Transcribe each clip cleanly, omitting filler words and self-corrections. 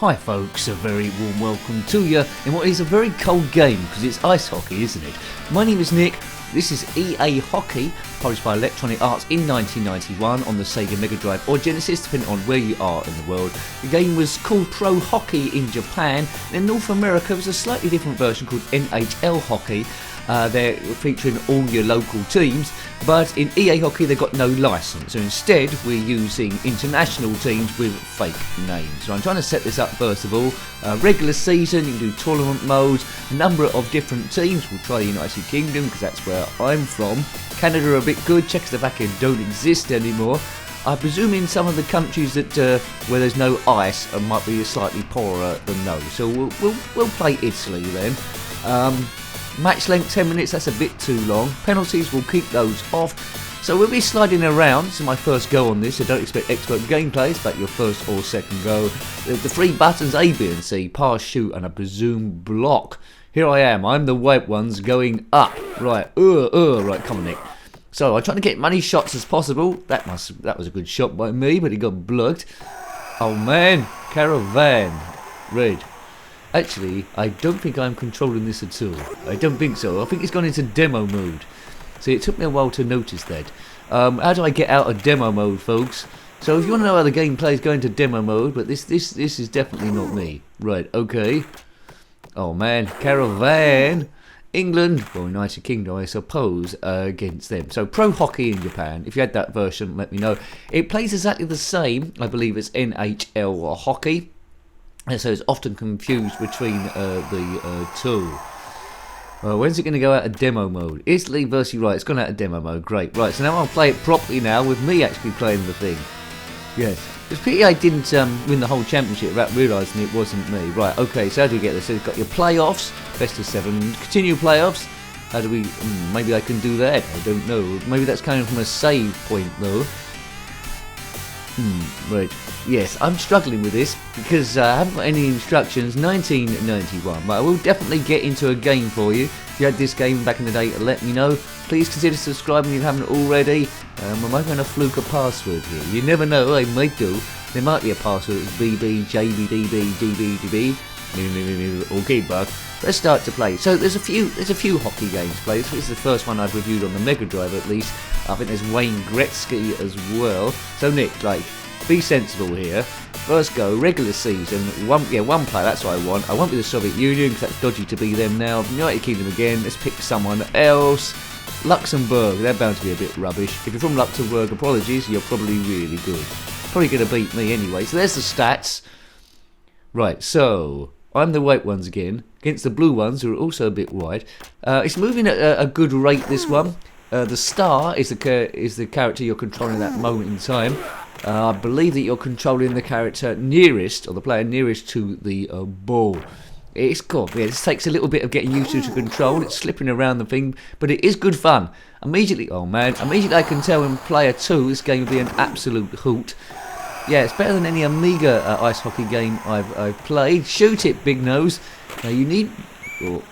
Hi folks, a very warm welcome to you in what is a very cold game because it's ice hockey, isn't it? My name is Nick, this is EA Hockey, published by Electronic Arts in 1991 on the Sega Mega Drive or Genesis, depending on where you are in the world. The game was called Pro Hockey in Japan, and in North America it was a slightly different version called NHL Hockey. They're featuring all your local teams, but in EA Hockey they've got no license, so instead we're using international teams with fake names. So I'm trying to set this up first of all. Regular season, you can do tournament modes, a number of different teams. We'll try the United Kingdom because that's where I'm from. Canada are a bit good, Czechoslovakia don't exist anymore. I presume in some of the countries that where there's no ice might be slightly poorer than those. So we'll play Italy then. Match length 10 minutes, that's a bit too long. Penalties, we'll keep those off. So we'll be sliding around. This is my first go on this, so don't expect expert gameplay. It's about your first or second go. The three buttons A, B and C, pass, shoot and I presume block. Here I am, I'm the white ones going up. Right, right, come on Nick. So I'm trying to get as many shots as possible. That was a good shot by me, but he got blocked. Oh man, caravan. Red. Actually, I don't think I'm controlling this at all. I don't think so. I think it's gone into demo mode. See, it took me a while to notice that. How do I get out of demo mode, folks? So if you want to know how the game plays, go into demo mode, but this is definitely not me. Right, okay. Oh man, caravan. England, or United Kingdom, I suppose, against them. So Pro Hockey in Japan. If you had that version, let me know. It plays exactly the same, I believe, as NHL or hockey. And so it's often confused between the two. When's it going to go out of demo mode? Italy versus right, it's gone out of demo mode. Great. Right, so now I'll play it properly now with me actually playing the thing. Yes. It's pity I didn't win the whole championship without realising it wasn't me. Right, okay, so how do you get this? So you've got your playoffs, best of 7, continue playoffs. How do we... maybe I can do that. I don't know. Maybe that's coming from a save point though. Right. Yes, I'm struggling with this because I haven't got any instructions. 1991, but I will definitely get into a game for you. If you had this game back in the day, let me know. Please consider subscribing if you haven't already. Am I going to fluke a password here? You never know, I might do. There might be a password. It's BB, JB, DB, DB, DB. Okay, but let's start to play. So there's a few hockey games played. This is the first one I've reviewed on the Mega Drive at least. I think there's Wayne Gretzky as well. So Nick, like, be sensible here. First go, regular season, one player, that's what I want. I won't be the Soviet Union because that's dodgy to be them now. United Kingdom again, let's pick someone else. Luxembourg, they're bound to be a bit rubbish. If you're from Luxembourg, apologies, you're probably really good. Probably going to beat me anyway. So there's the stats. Right, so I'm the white ones again, against the blue ones who are also a bit white. It's moving at a good rate, this one. The star is the character you're controlling at that moment in time. I believe that you're controlling the character nearest, or the player nearest to the ball. It's cool. Yeah, this takes a little bit of getting used to control. It's slipping around the thing, but it is good fun. Immediately I can tell in player 2 this game will be an absolute hoot. Yeah, it's better than any Amiga ice hockey game I've played. Shoot it, big nose. Now you need...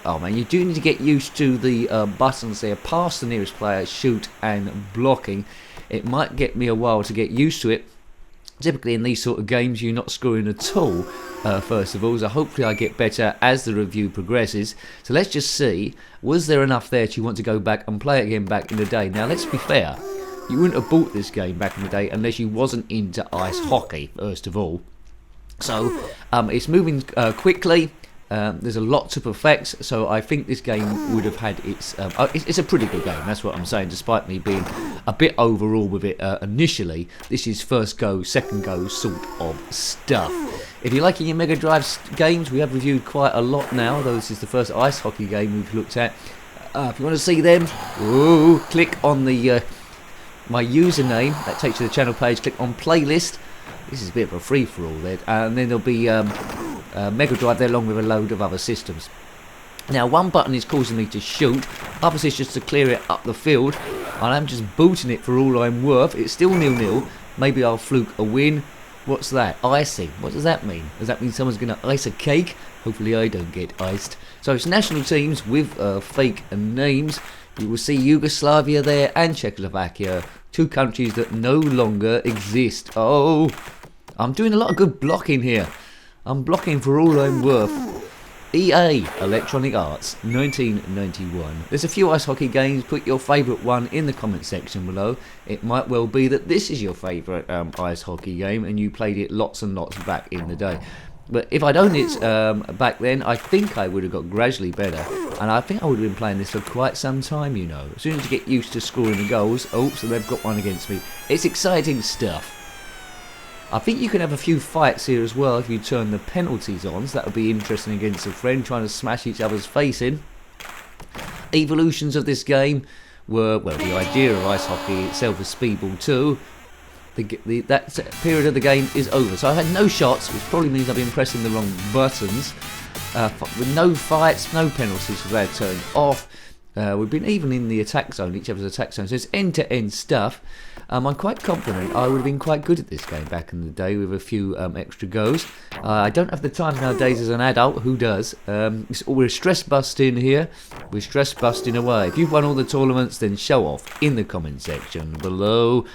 oh man, you do need to get used to the buttons there. Pass the nearest player, shoot and blocking. It might get me a while to get used to it. Typically in these sort of games you're not scoring at all, first of all, so hopefully I get better as the review progresses. So let's just see, was there enough there to want to go back and play it again back in the day? Now let's be fair, you wouldn't have bought this game back in the day unless you wasn't into ice hockey, first of all. So it's moving quickly. There's a lot to perfect, so I think this game would have had its... it's a pretty good game, that's what I'm saying, despite me being a bit overall with it initially. This is first go, second go sort of stuff. If you're liking your Mega Drive games, we have reviewed quite a lot now, though this is the first ice hockey game we've looked at. If you want to see them, click on the my username, that takes you to the channel page, click on playlist. This is a bit of a free-for-all there, and then there'll be... Mega Drive there along with a load of other systems. Now one button is causing me to shoot, others is just to clear it up the field, and I'm just booting it for all I'm worth. It's still 0-0, maybe I'll fluke a win. What's that? Icing. What does that mean? Does that mean someone's going to ice a cake? Hopefully I don't get iced. So it's national teams with fake names. You will see Yugoslavia there and Czechoslovakia, two countries that no longer exist. Oh, I'm doing a lot of good blocking here. I'm blocking for all I'm worth. EA, Electronic Arts, 1991. There's a few ice hockey games. Put your favourite one in the comment section below. It might well be that this is your favourite ice hockey game and you played it lots and lots back in the day. But if I'd owned it back then, I think I would have got gradually better. And I think I would have been playing this for quite some time, you know. As soon as you get used to scoring the goals, oops, they've got one against me. It's exciting stuff. I think you can have a few fights here as well if you turn the penalties on, so that would be interesting against a friend trying to smash each other's face in. Evolutions of this game were, well, the idea of ice hockey itself is Speedball 2. That period of the game is over, so I've had no shots, which probably means I've been pressing the wrong buttons. With no fights, no penalties without turning off. We've been even in the attack zone, each other's attack zone, so it's end-to-end stuff. I'm quite confident I would have been quite good at this game back in the day with a few extra goes. I don't have the time nowadays as an adult, who does? We're stress busting here, we're stress busting away. If you've won all the tournaments, then show off in the comment section below.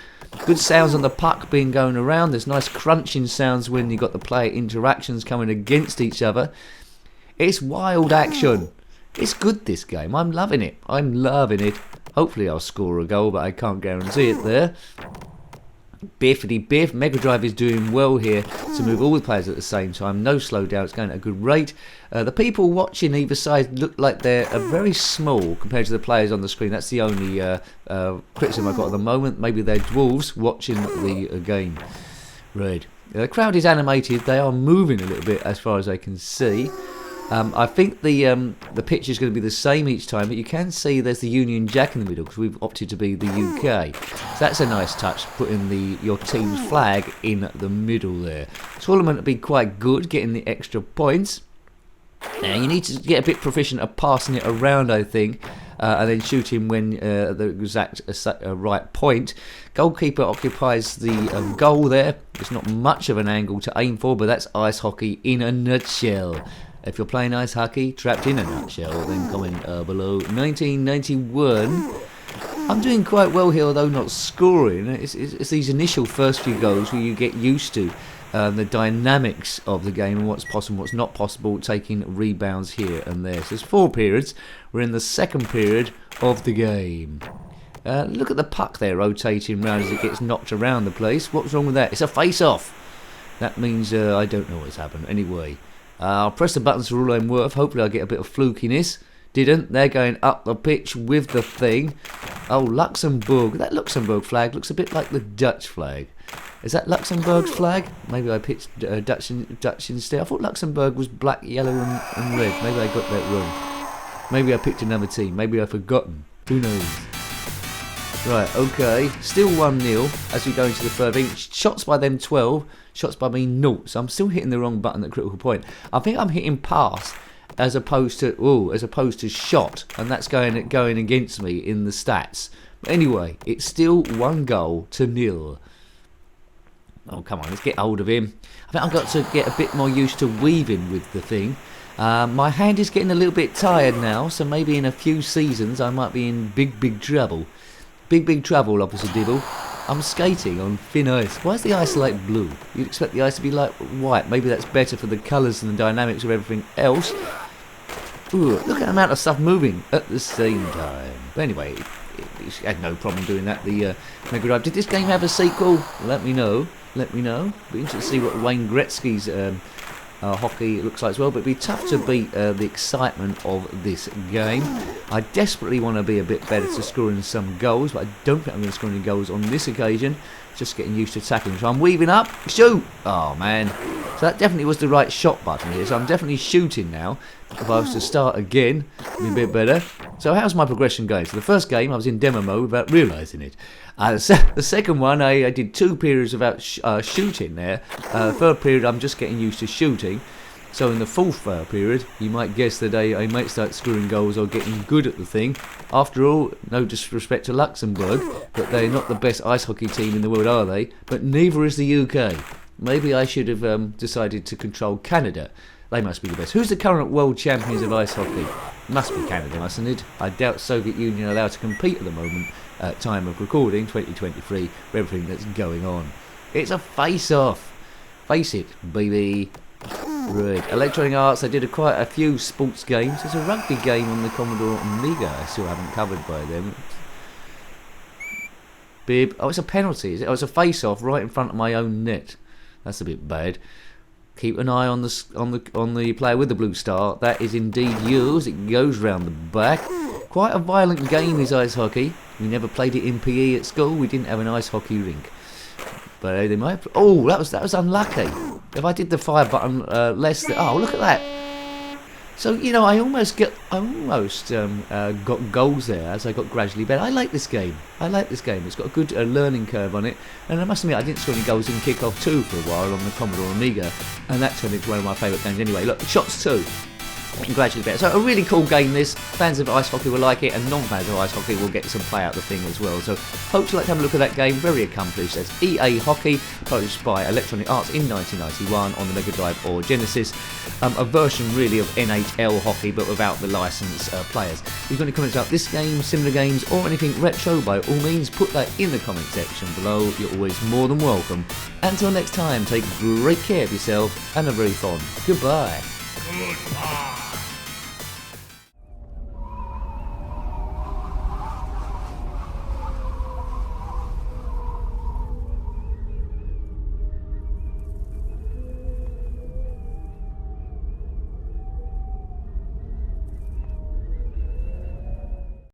Good sounds on the puck being going around, there's nice crunching sounds when you've got the player interactions coming against each other. It's wild action. It's good, this game. I'm loving it. I'm loving it. Hopefully I'll score a goal, but I can't guarantee it there. Biffity biff. Mega Drive is doing well here to move all the players at the same time. No slowdown. It's going at a good rate. The people watching either side look like they're very small compared to the players on the screen. That's the only criticism I've got at the moment. Maybe they're dwarves watching the game. Right. The crowd is animated. They are moving a little bit as far as I can see. I think the pitch is going to be the same each time, but you can see there's the Union Jack in the middle because we've opted to be the UK. So that's a nice touch, putting your team's flag in the middle there. Tournament will be quite good, getting the extra points. Now you need to get a bit proficient at passing it around, I think, and then shooting when the exact right point. Goalkeeper occupies the goal there. It's not much of an angle to aim for, but that's ice hockey in a nutshell. If you're playing ice hockey, trapped in a nutshell, then comment below. 1991. I'm doing quite well here, although not scoring. It's these initial first few goals where you get used to the dynamics of the game and what's possible, what's not possible, taking rebounds here and there. So there's 4 periods. We're in the second period of the game. Look at the puck there rotating around as it gets knocked around the place. What's wrong with that? It's a face-off. That means I don't know what's happened. Anyway. I'll press the buttons for all I'm worth. Hopefully I'll get a bit of flukiness. Didn't. They're going up the pitch with the thing. Oh, Luxembourg. That Luxembourg flag looks a bit like the Dutch flag. Is that Luxembourg's flag? Maybe I picked Dutch instead. I thought Luxembourg was black, yellow and red. Maybe I got that wrong. Maybe I picked another team. Maybe I've forgotten. Who knows? Right, okay. Still 1-0 as we go into the third inning. Shots by them 12. Shots by me 0. So I'm still hitting the wrong button at critical point. I think I'm hitting pass as opposed to shot, and that's going against me in the stats. But anyway, it's still 1-0. Oh, come on, let's get hold of him. I think I've got to get a bit more used to weaving with the thing. My hand is getting a little bit tired now, so maybe in a few seasons I might be in big trouble. Big trouble, Officer Dibble. I'm skating on thin ice. Why is the ice like blue? You'd expect the ice to be like white. Maybe that's better for the colours and the dynamics of everything else. Ooh, look at the amount of stuff moving at the same time. But anyway, it had no problem doing that. The Mega Drive. Did this game have a sequel? Let me know. Let me know. Be interested to see what Wayne Gretzky's hockey looks like as well, but it'd be tough to beat the excitement of this game. I desperately want to be a bit better to scoring some goals, but I don't think I'm going to score any goals on this occasion. Just getting used to tackling. So I'm weaving up. Shoot! Oh man. So that definitely was the right shot button here. So I'm definitely shooting now. If I was to start again, it'd be a bit better. So how's my progression going? So the first game I was in demo mode without realising it. The second one I did 2 periods without shooting there. Third period I'm just getting used to shooting. So in the fourth period, you might guess that I might start scoring goals or getting good at the thing. After all, no disrespect to Luxembourg, but they're not the best ice hockey team in the world, are they? But neither is the UK. Maybe I should have decided to control Canada. They must be the best. Who's the current world champions of ice hockey? Must be Canada, mustn't it? I doubt Soviet Union are allowed to compete at the moment, at time of recording, 2023, with everything that's going on. It's a face-off. Face it, baby. Right, Electronic Arts, they did quite a few sports games. There's a rugby game on the Commodore Amiga I still haven't covered by them. Bib. Oh, it's a penalty, is it? Oh, it's a face-off right in front of my own net. That's a bit bad. Keep an eye on the player with the blue star. That is indeed yours. It goes round the back. Quite a violent game is ice hockey. We never played it in PE at school. We didn't have an ice hockey rink. But they might. Oh, that was unlucky. If I did the fire button less than. Oh, look at that. So you know, I almost got goals there as I got gradually better. I like this game. It's got a good learning curve on it, and I must admit I didn't score any goals in Kickoff 2 for a while on the Commodore Amiga, and that turned into one of my favourite games anyway. Look, Shots 2. Gradually better. So a really cool game this. Fans of ice hockey will like it, and non-fans of ice hockey will get some play out the thing as well. So hope you like to have a look at that game. Very accomplished. That's EA Hockey, published by Electronic Arts in 1991 on the Mega Drive or Genesis. A version really of NHL hockey, but without the licensed players. If you've got any comments about this game, similar games, or anything retro, by all means put that in the comment section below. You're always more than welcome. Until next time, take great care of yourself and a very fond goodbye. Goodbye.